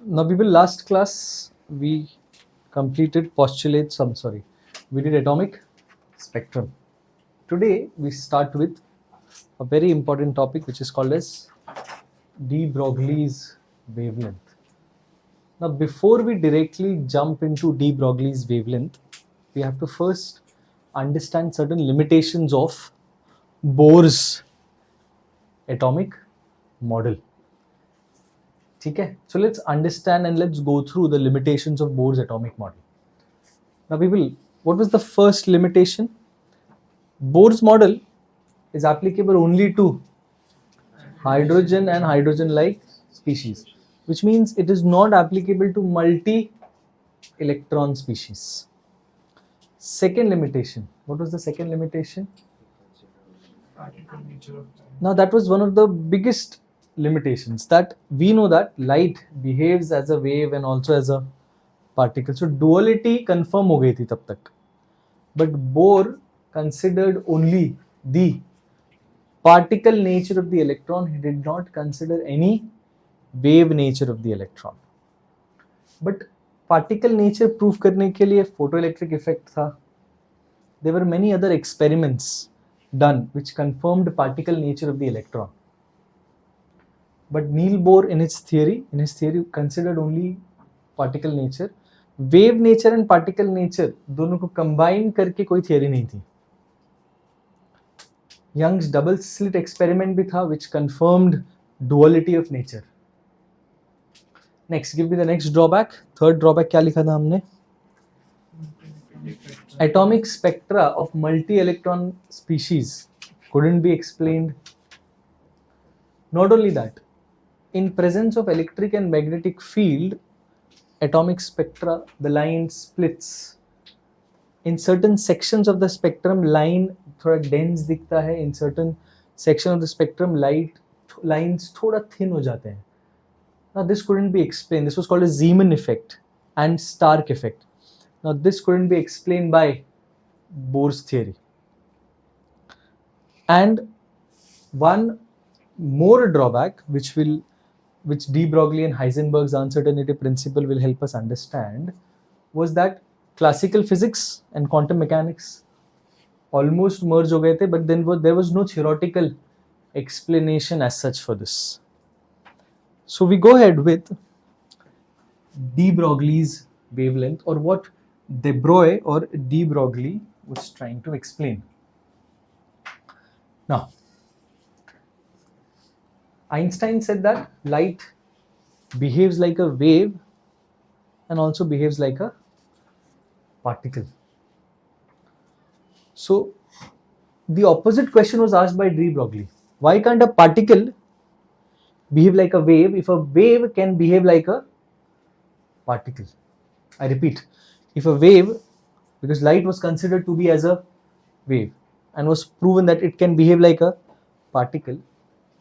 Now people, last class we completed postulates, we did atomic spectrum. Today we start with a very important topic which is called as de Broglie's wavelength. Now before we directly jump into de Broglie's wavelength, we have to first understand certain limitations of Bohr's atomic model. Okay, so let's understand and let's go through the limitations of Bohr's atomic model. Now people, what was the first limitation? Bohr's model is applicable only to hydrogen and hydrogen-like species, which means it is not applicable to multi-electron species. Second limitation. What was the second limitation? Now that was one of the biggest limitations, that we know that light behaves as a wave and also as a particle. So duality confirm ho gayi thi tab tak. But Bohr considered only the particle nature of the electron. He did not consider any wave nature of the electron. But particle nature prove करने के लिए photoelectric effect था. There were many other experiments done which confirmed particle nature of the electron. But Niels Bohr in his theory considered only particle nature. Wave nature and particle nature दोनों को combine करके कोई theory नहीं थी. Young's double slit experiment भी था which confirmed duality of nature. Next, give me the next drawback. Third drawback क्या लिखा था हमने? Atomic spectra of multi-electron species couldn't be explained. Not only that, in presence of electric and magnetic field, atomic spectra, the line splits. In certain sections of the spectrum, line थोड़ा dense दिखता है. In certain section of the spectrum, lines थोड़ा thin हो जाते हैं. Now this couldn't be explained. This was called a Zeeman effect and Stark effect. Now this couldn't be explained by Bohr's theory. And one more drawback which de Broglie and Heisenberg's uncertainty principle will help us understand was that classical physics and quantum mechanics almost merge ho gaye the, but then there was no theoretical explanation as such for this. So we go ahead with de Broglie's wavelength, or what de Broglie or de Broglie was trying to explain. Now, Einstein said that light behaves like a wave and also behaves like a particle. So the opposite question was asked by de Broglie. Why can't a particle behave like a wave if a wave can behave like a particle? I repeat, if a wave, because light was considered to be as a wave and was proven that it can behave like a particle,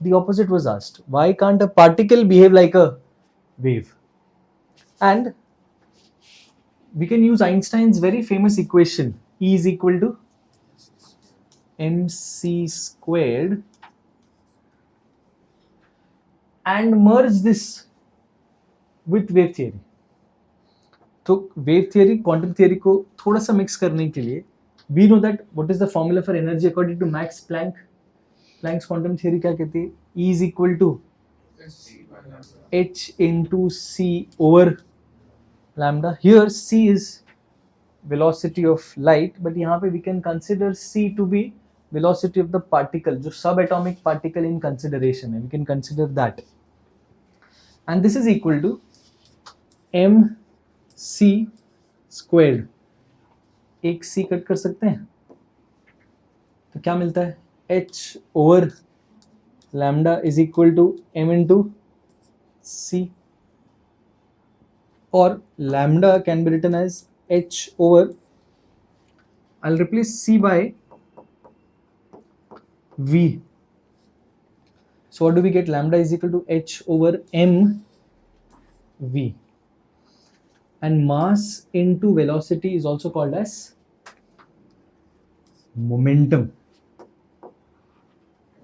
the opposite was asked. Why can't a particle behave like a wave? And we can use Einstein's very famous equation, E is equal to mc squared, and merge this with wave theory. तो wave theory, quantum theory को थोड़ा सा mix करने के लिए, we know that what is the formula for energy according to Max Planck. Planck's quantum theory क्या कहती है? E is equal to h into c over lambda. Here c is velocity of light, but यहाँ पे we can consider c to be velocity of the particle, जो subatomic particle in consideration है. We can consider that. And this is equal to mc squared. एक c cut कर सकते हैं, तो क्या मिलता है? h over lambda is equal to m into c, or lambda can be written as h over, I'll replace c by v. So what do we get? Lambda is equal to h over m v. And mass into velocity is also called as momentum.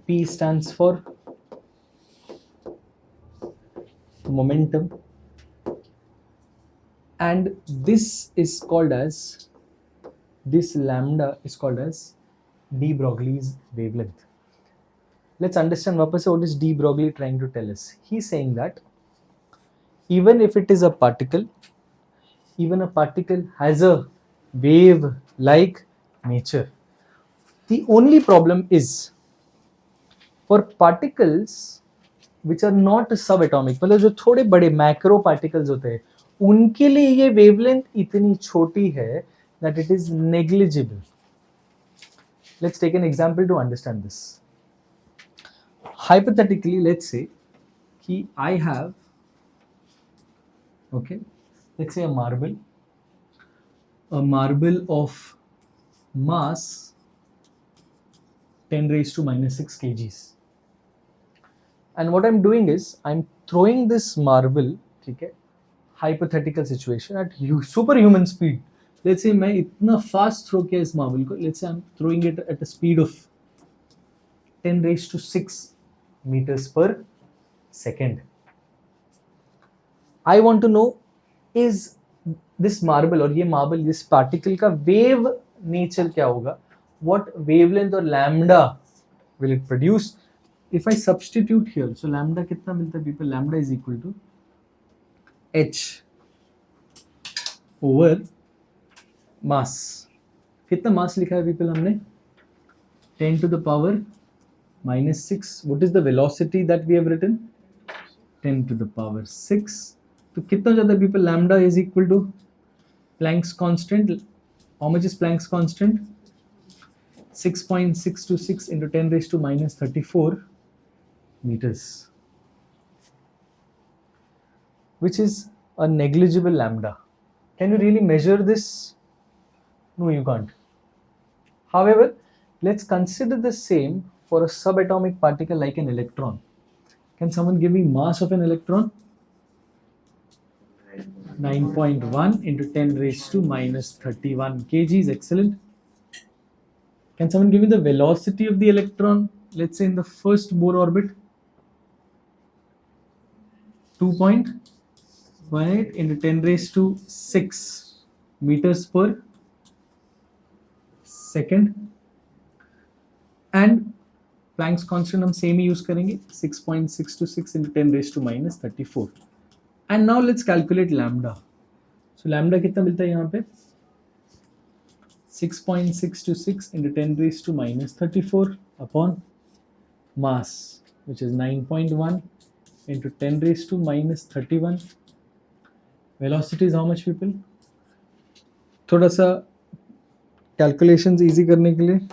P stands for momentum. and this lambda is called as de Broglie's wavelength. Let's understand what is de Broglie trying to tell us. He's saying that even if it is a particle, even a particle has a wave like nature. The only problem is for particles which are not subatomic, मतलब जो थोड़े बड़े macro particles होते हैं उनके लिए ये wavelength इतनी छोटी है that it is negligible. Let's take an example to understand this. Hypothetically, let's say कि I have, okay, let's say a marble of mass 10 raised to minus 6 kgs. And what I'm doing is I'm throwing this marble, okay, hypothetical situation at superhuman speed. Let's say मैं इतना fast throw किया इस marble को. Let's say I'm throwing it at a speed of 10 raised to 6 meters per second. I want to know is this marble और ये marble this particle का wave nature क्या होगा? What wavelength or lambda will it produce? If I substitute here, so lambda कितना मिलता है people? Lambda is equal to h over mass. कितना mass लिखा है people हमने? 10 to the power minus 6. What is the velocity that we have written? 10 to the power 6. तो कितना जाता है people? Lambda is equal to Planck's constant. How much is Planck's constant? 6.626 into 10 raised to minus 34 meters, which is a negligible lambda. Can you really measure this? No, you can't. However, let's consider the same for a subatomic particle like an electron. Can someone give me mass of an electron? 9.1 into 10 raised to minus 31 kgs. Excellent. Can someone give me the velocity of the electron? Let's say in the first Bohr orbit. 2.18 into 10 raised to 6 meters per second. And Planck's constant हम same ही use करेंगे 6.626 into 10 raised to minus 34. And now let's calculate lambda. So lambda कितना मिलता है यहाँ पे? 6.626 into 10 raised to minus 34 upon mass, which is 9.1 into 10 raised to minus 31. Velocity is how much people? थोड़ा सा calculations easy करने के लिए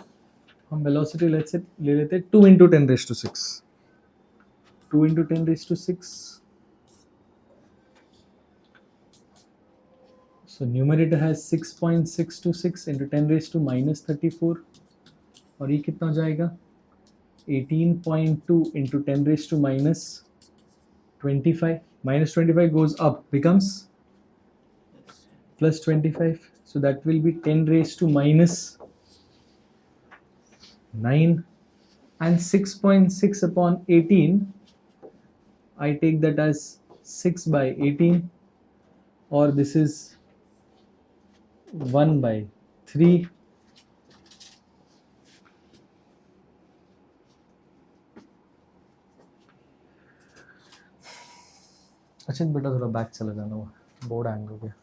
हम velocity let's say ले लेते हैं 2 into 10 raised to 6. 2 into 10 raised to 6. So numerator has 6.626 into 10 raised to minus 34. और ये कितना हो जाएगा? 18.2 into 10 raised to minus 25. Minus 25 goes up, becomes plus 25. So that will be 10 raised to minus 9. And 6.6 upon 18, I take that as 6 by 18. Or this is 1 by 3. अच्छा बेटा थोड़ा back चला जाना, वो बोर्ड हैंग हो गया.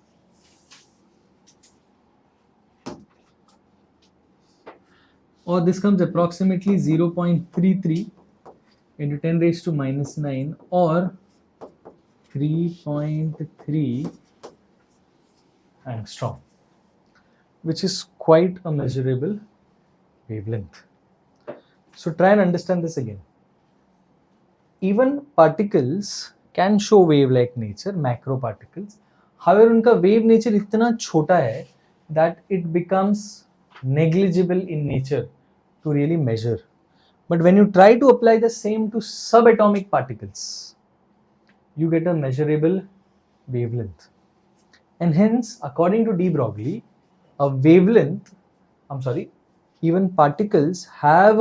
Or this comes approximately 0.33 into 10 raised to minus 9 or 3.3 angstrom, which is quite a measurable wavelength. So try and understand this again. Even particles can show wave-like nature, macro particles. However, उनका wave nature इतना छोटा है that it becomes negligible in nature to really measure. But when you try to apply the same to subatomic particles, you get a measurable wavelength. And hence, according to de Broglie, even particles have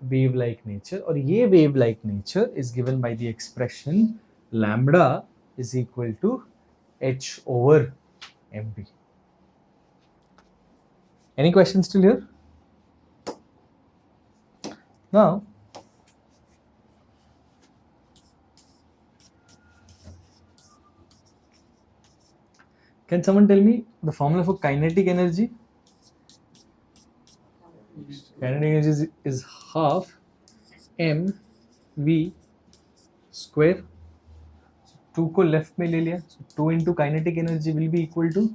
wave-like nature, or ये wave-like nature is given by the expression lambda is equal to h over mv. Any questions still here? Now, can someone tell me the formula for kinetic energy? Kinetic energy is half mv square. 2 को left में ले लिया, so 2 into kinetic energy will be equal to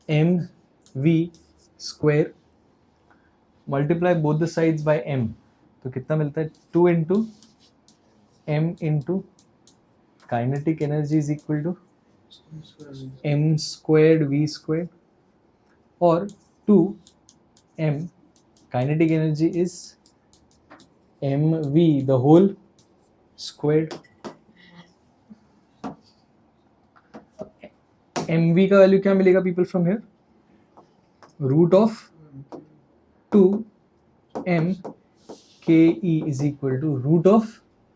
mv square, multiply both the sides by m, तो कितना मिलता है 2 into m into kinetic energy is equal to m squared v squared, or 2 m kinetic energy is mv the whole squared. mv का value क्या मिलेगा people from here? Root of 2 m ke is equal to root of,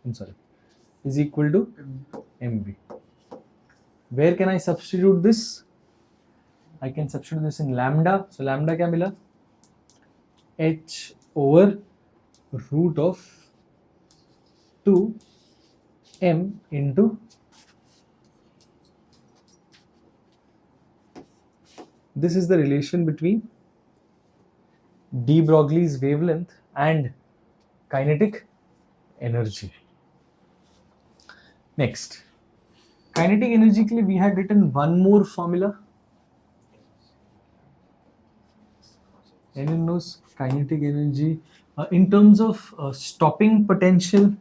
I'm sorry, is equal to mv. Where can I substitute this? I can substitute this in lambda. So lambda क्या मिला? h over root of 2 m into this is the relation between de Broglie's wavelength and kinetic energy. Next, kinetic energy के लिए we had written one more formula. Anyone knows kinetic energy in terms of stopping potential?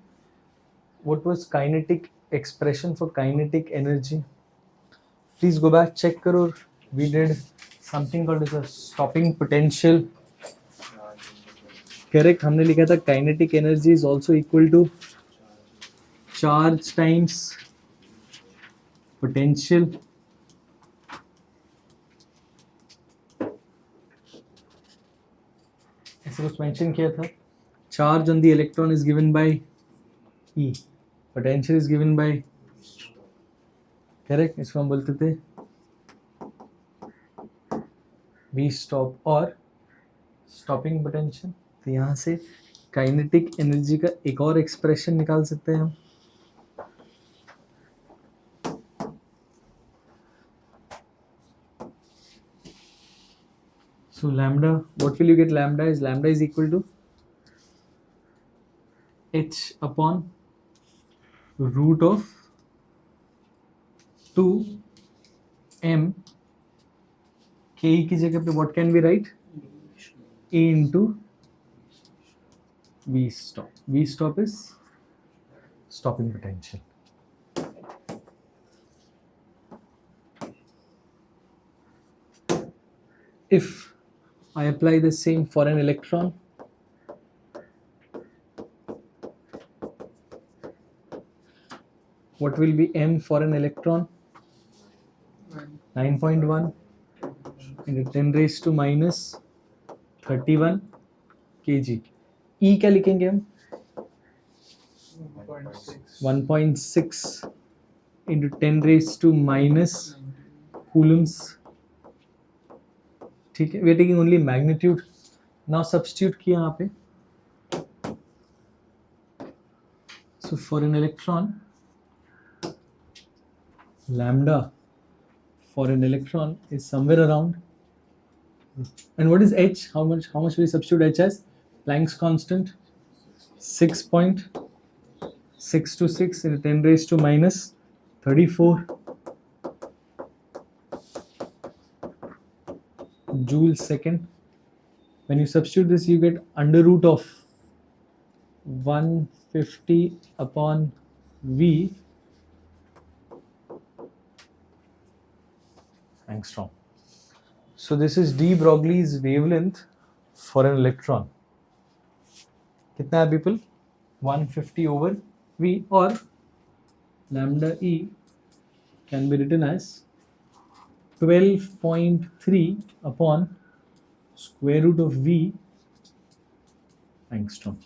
What was kinetic expression for kinetic energy? Please go back, check करो. We did something called as a stopping potential. Correct, हमने लिखा था kinetic energy is also equal to charge times potential. ऐसे कुछ mention किया था. Charge on the electron is given by E. Potential is given by, correct, इसको हम बोलते थे V stop और stopping potential. तो यहाँ से काइनेटिक एनर्जी का एक और एक्सप्रेशन निकाल सकते हैं हम. So lambda, what will you get? Lambda is equal to h upon root of 2 m ke की जगह पे what can we write? E into V stop. V stop is stopping potential. If I apply the same for an electron, what will be m for an electron? 9.1 into 10 raised to minus 31 kg. E क्या लिखेंगे हम? 1.6 into 10 raised to minus coulombs. ठीक है, we are taking only magnitude. Now substitute किया यहाँ पे. So for an electron, lambda for an electron is somewhere around. And what is h? How much will we substitute h as? Planck's constant 6.626 into 10 raised to minus 34 joule second. When you substitute this, you get under root of 150 upon V angstrom. So this is de Broglie's wavelength for an electron. कितना है people? 150 over V, or lambda E can be written as 12.3 upon square root of V angstrom.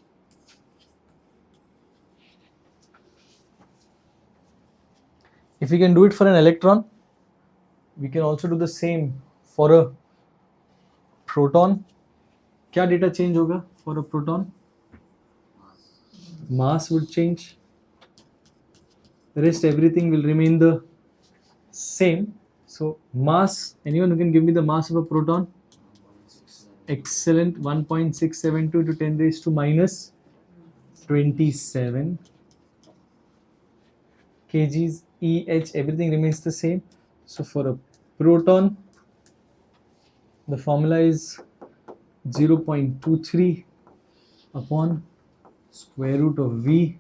If we can do it for an electron, we can also do the same for a proton. क्या data change होगा for a proton? Mass would change. The rest everything will remain the same. So mass, anyone who can give me the mass of a proton? Excellent. 1.672 to 10 raised to minus 27 kgs. Everything remains the same. So for a proton, the formula is 0.23 upon square root of V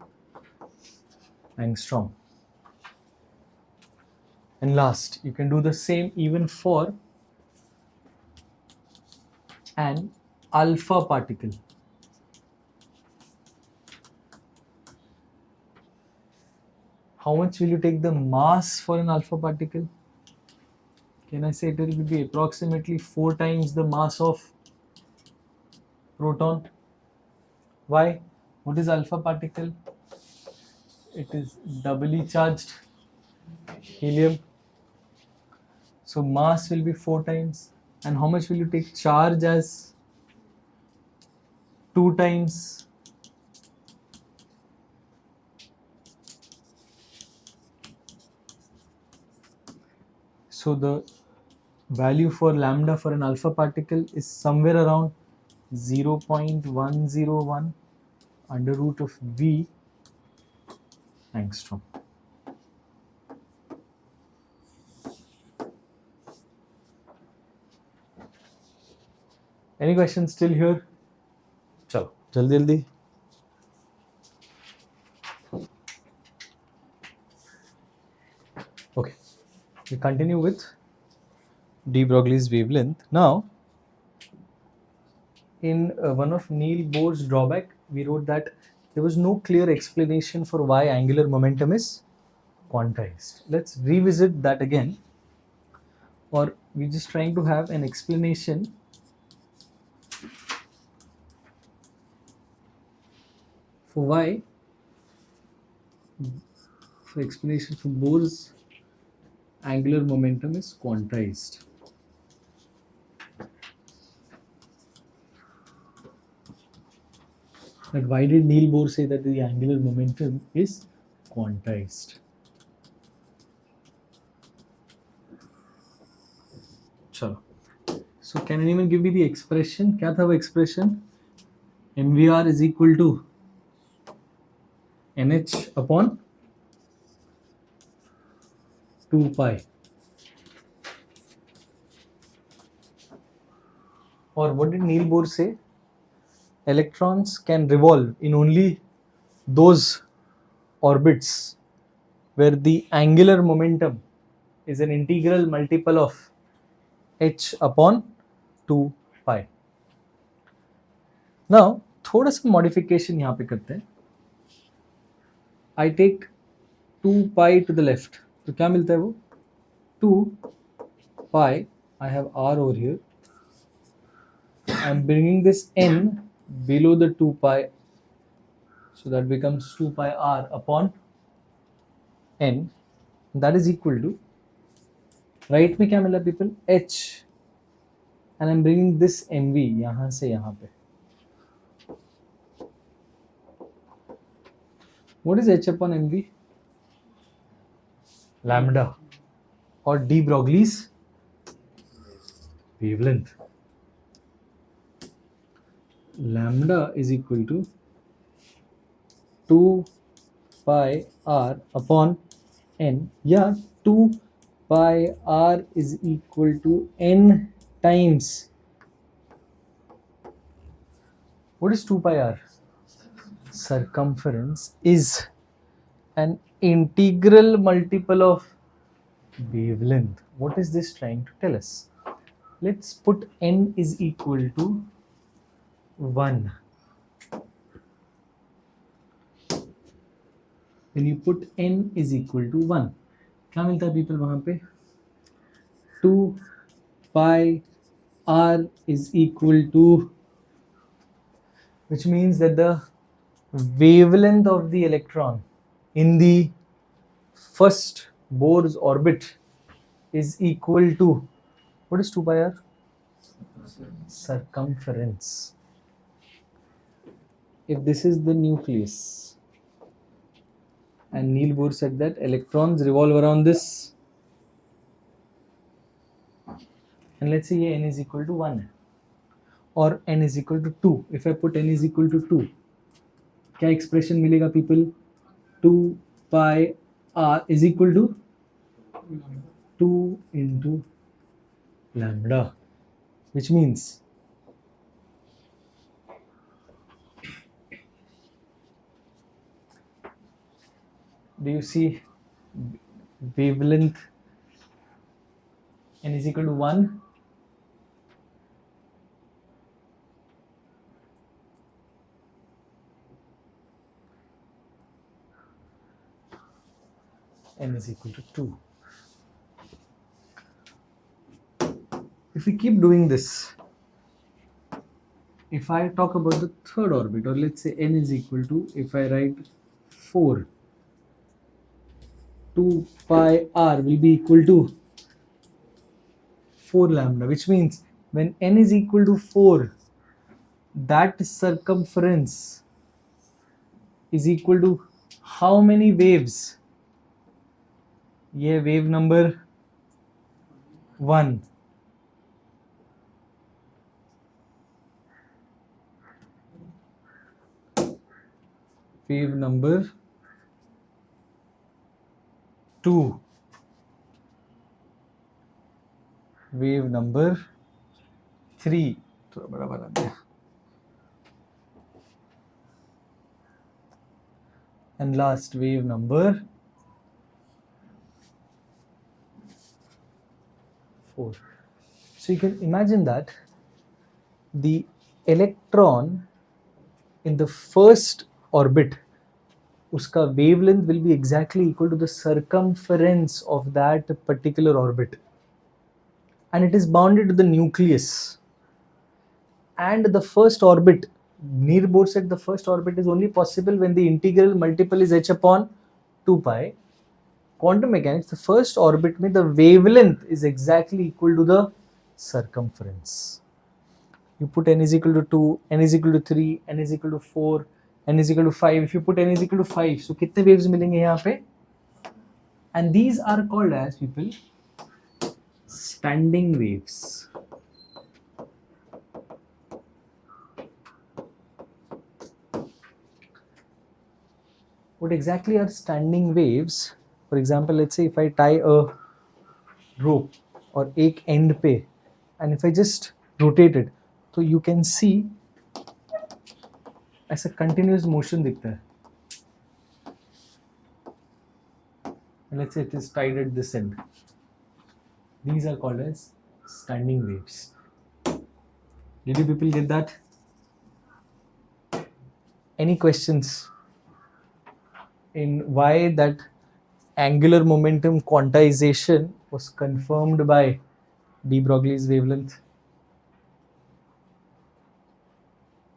angstrom. And last, you can do the same even for an alpha particle. How much will you take the mass for an alpha particle? Can I say it will be approximately 4 times the mass of proton? Why? What is alpha particle? It is doubly charged helium. So mass will be 4 times. And how much will you take charge as? 2 times. So the value for lambda for an alpha particle is somewhere around 0.101 under root of V angstrom. Any questions still here? Chalo, jaldi jaldi. Okay, we continue with de Broglie's wavelength. Now, in one of Niels Bohr's drawback, we wrote that there was no clear explanation for why angular momentum is quantized. Let's revisit that again, or we're just trying to have an explanation for why, for explanation for Bohr's angular momentum is quantized. But why did Niels Bohr say that the angular momentum is quantized? Chalo. So can anyone give me the expression? क्या था वो expression? MVR is equal to NH upon 2 pi. Or what did Niels Bohr say? Electrons can revolve in only those orbits where the angular momentum is an integral multiple of h upon 2 pi. Now, थोड़ा सा modification यहाँ पे करते हैं. I take 2 pi to the left. तो क्या मिलता है वो? 2 pi. I have r over here. I am bringing this n below the 2 pi. So that becomes 2 pi r upon n. That is equal to, right में क्या मिला people? h. And I am bringing this mv यहाँ से यहाँ पे. What is h upon mv? Lambda, or de Broglie's wavelength. Lambda is equal to 2 pi r upon n. Yeah, 2 pi r is equal to n times. What is 2 pi r? Circumference is an integral multiple of wavelength. What is this trying to tell us? Let's put n is equal to 1. When you put n is equal to 1, क्या मिलता है people वहाँ पे? 2 pi r is equal to, which means that the wavelength of the electron in the first Bohr's orbit is equal to, what is 2 pi r? Circumference. If this is the nucleus, and Niels Bohr said that electrons revolve around this, and let's say n is equal to 1 or n is equal to 2. If I put n is equal to 2, क्या expression मिलेगा people? 2 pi r is equal to 2 into lambda, which means do you see wavelength n is equal to 1, n is equal to 2. If we keep doing this, if I talk about the third orbit, or let's say n is equal to, if I write 4, 2 pi r will be equal to 4 lambda, which means when n is equal to 4, that circumference is equal to how many waves? ये wave number 1, wave number 2, wave number 3, थोड़ा बड़ा बना दिया, and last wave number 4. So you can imagine that the electron in the first orbit, uska wavelength will be exactly equal to the circumference of that particular orbit, and it is bounded to the nucleus. And the first orbit, Niels Bohr said the first orbit is only possible when the integral multiple is h upon 2 pi. Quantum mechanics, the first orbit में the wavelength is exactly equal to the circumference. You put n is equal to 2, n is equal to 3, n is equal to 4, n is equal to 5. If you put n is equal to 5, so कितने waves मिलेंगे यहाँ पे? And these are called as, people, standing waves. What exactly are standing waves? For example, let's say if I tie a rope और एक end पे, and if I just rotate it, तो you can see ऐसा continuous motion दिखता है. And let's say it is tied at this end. These are called as standing waves. Did you people get that? Any questions in why that angular momentum quantization was confirmed by de Broglie's wavelength?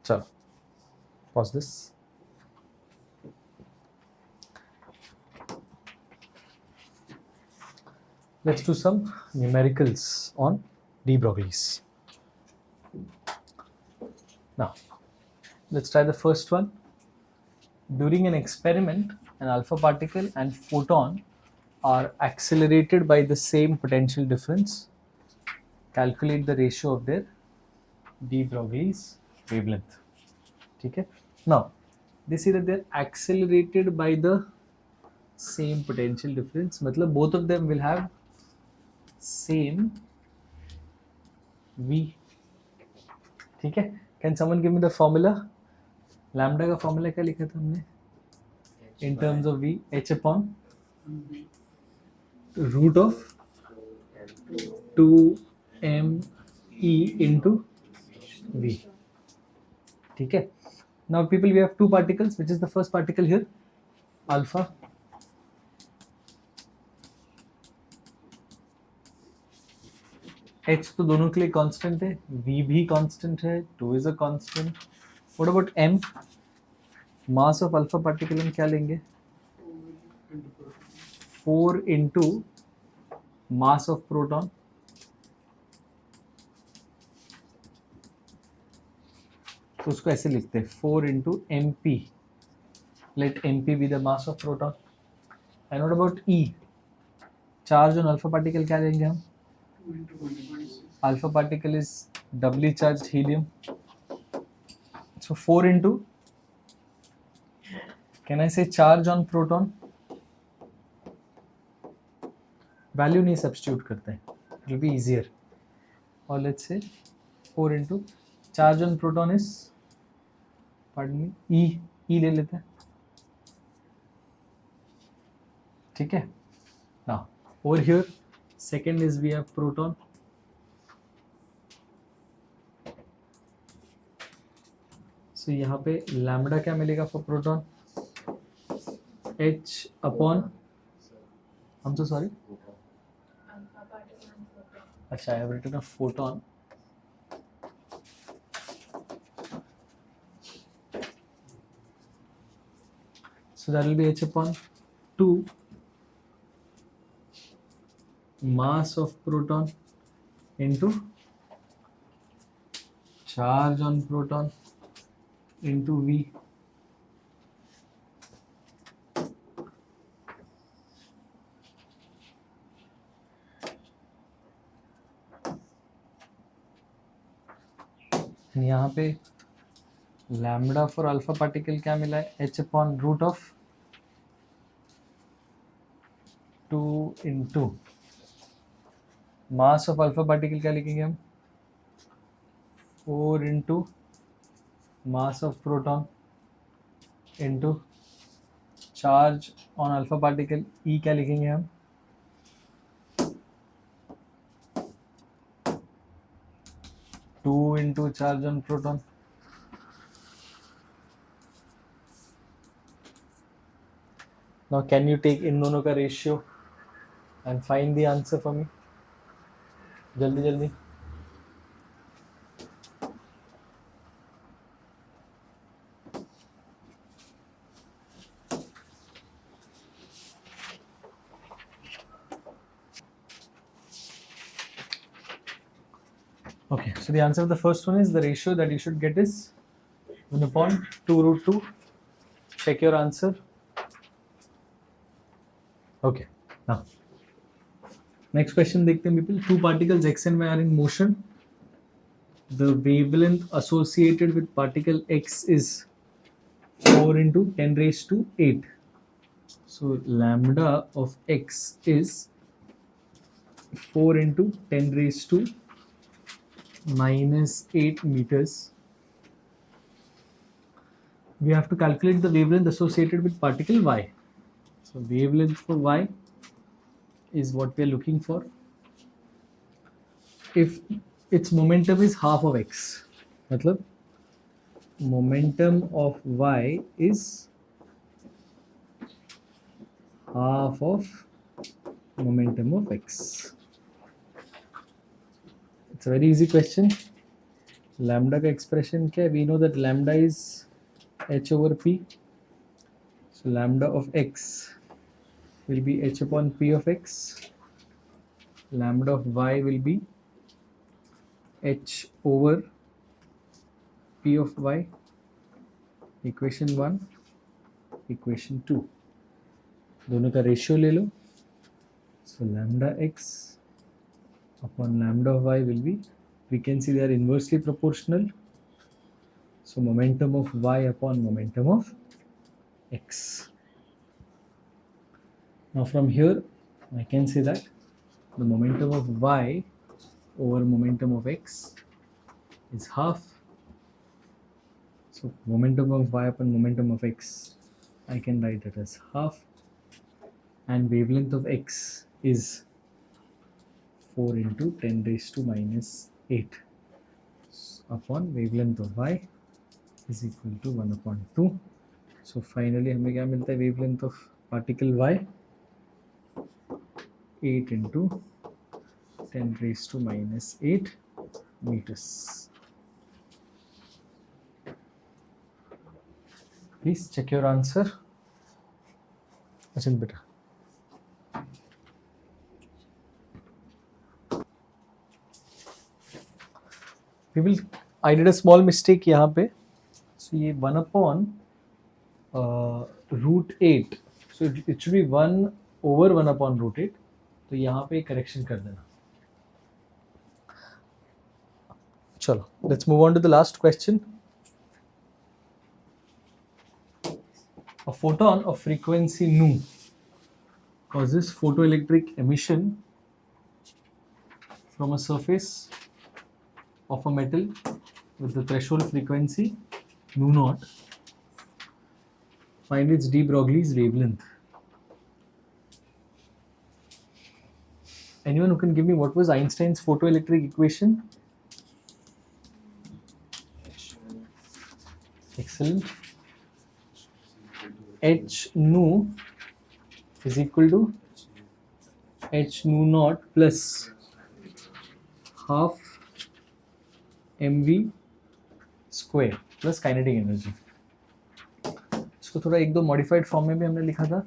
So, pause this. Let's do some numericals on de Broglie's. Now, let's try the first one. During an experiment, an alpha particle and photon are accelerated by the same potential difference. Calculate the ratio of their de Broglie's wavelength. Okay? Now, they see that they are accelerated by the same potential difference. मतलब both of them will have same v. ठीक है? Can someone give me the formula? Lambda का formula क्या लिखा था हमने? In terms of v, h upon root of 2m e into v. ठीक है? Now people, we have two particles. Which is the first particle here? Alpha. H तो दोनों के लिए constant है, V भी constant है, 2 is a constant. What about M? Mass of alpha particle हम क्या लेंगे? 4 into mass of proton तो उसको ऐसे लिखते हैं 4 into mp. Let mp be the mass of proton. And what about E? Charge on alpha particle क्या लेंगे हम? Alpha particle is doubly charged helium. So 4 into, can I say charge on proton? Value नहीं substitute करते हैं. It will be easier. Or let's say 4 into charge on proton is, pardon me, E ले लेते हैं. ठीक है. Now over here second is we have proton. So यहाँ पे लैम्बडा क्या मिलेगा for proton? H upon, I'm so sorry. अच्छा, I have written a photon. So that will be H upon 2 mass of proton into charge on proton into V. यहाँ पे lambda for alpha particle क्या मिला है? H upon root of 2 into mass of alpha particle क्या लिखेंगे हम? 4 into mass of proton into charge on alpha particle E क्या लिखेंगे हम? 2 into charge on proton. Now can you take इन दोनों का ratio and find the answer for me? जल्दी जल्दी. Okay, so the answer of the first one is the ratio that you should get is 1 upon 2 root 2. Check your answer. Okay, now next question देखते हैं people. Two particles x and y are in motion. The wavelength associated with particle x is 4 into 10 raised to 8. So lambda of x is 4 into 10 raised to minus 8 meters. We have to calculate the wavelength associated with particle y. So wavelength for y is what we are looking for. If its momentum is half of x, matlab momentum of y is half of momentum of x. It's a very easy question. Lambda का expression क्या है? We know that lambda is h over p. So lambda of x will be h upon p of x. Lambda of y will be h over p of y. Equation 1, equation 2. दोनों का ratio ले लो. So lambda x upon lambda of y will be, we can see they are inversely proportional. So momentum of y upon momentum of x. Now from here I can say that the momentum of y over momentum of x is half. So momentum of y upon momentum of x, I can write it as half, and wavelength of x is 4 into 10 raised to minus 8 upon wavelength of y is equal to 1 upon 2. So finally हमें क्या मिलता है? wavelength of particle y 8 into 10 raised to minus 8 meters. Please check your answer. Achin beta. I did a small mistake यहाँ पे. So ये 1 upon root 8. So it should be 1 over 1 upon root 8. तो यहाँ पे करेक्शन कर देना. चलो, let's move on to the last question. A photon of frequency nu causes photoelectric emission from a surface of a metal with the threshold frequency nu naught. Find its de Broglie's wavelength. Anyone who can give me what was Einstein's photoelectric equation? Excellent. H nu is equal to H nu naught plus half mv square plus kinetic energy. इसको थोड़ा एक दो modified form में भी हमने लिखा था.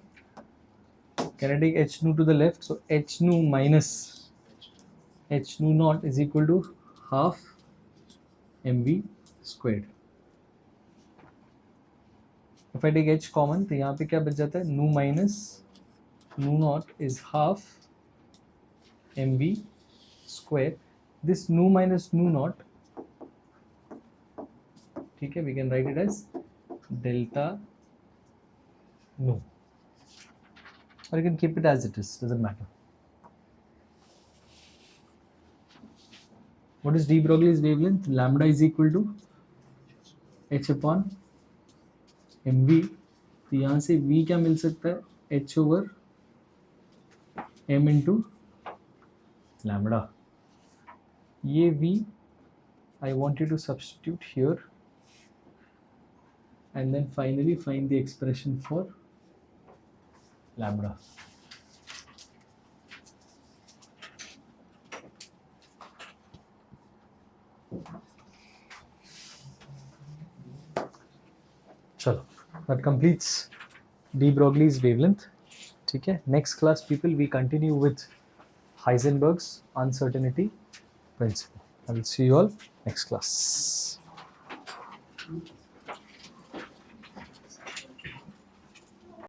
Kinetic H nu to the left, so H nu minus H nu naught is equal to half mv squared. If I take H common, तो यहाँ पे क्या बच जाता है? Nu minus nu naught is half mv square. This nu minus nu naught, ठीक है, we can write it as delta nu, or you can keep it as it is, doesn't matter. What is de Broglie's wavelength? Lambda is equal to h upon mv. तो यहाँ से v क्या मिल सकता है? h over m into lambda. ये v I want you to substitute here, and then finally find the expression for lambda. चलो, that completes de Broglie's wavelength. ठीक है, next class people we continue with Heisenberg's uncertainty principle. I will see you all next class.